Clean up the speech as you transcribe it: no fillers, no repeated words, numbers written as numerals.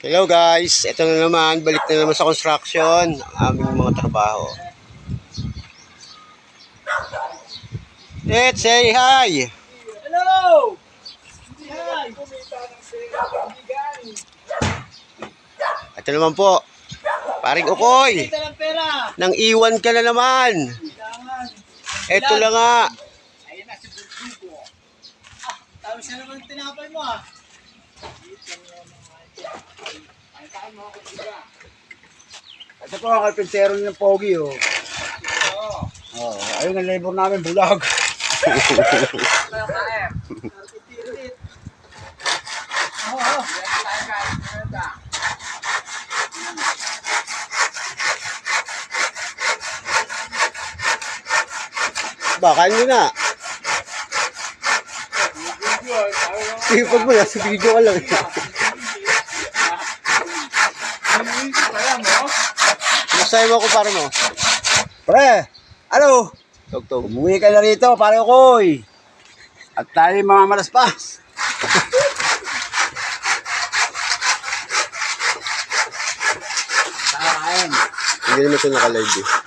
Hello guys, ito na naman, balik na naman sa construction, ang aming mga trabaho. Let's say hi! Hello! Hi! Ito naman po, paring Ukoy, Kita ng pera! nang iwan ka na naman. Kailangan. Ito lang nga. Ayan na si Bulbugo. Tapos na naman tinapay mo ah. Ito po ang karpintero ng Pogi, oh. Oo. Oh, ayun ang labor namin, bulag. Kayo kae. Titirit. Oo. Baka nyo na. Sipag mo na, sa video ka lang. Masaya mo ako para mo. Pre, ano? Tugtog. Umuwi ka na rito, pare Ukoy. At tayo mga malaspas. Saan? Hindi naman ito naka-live eh.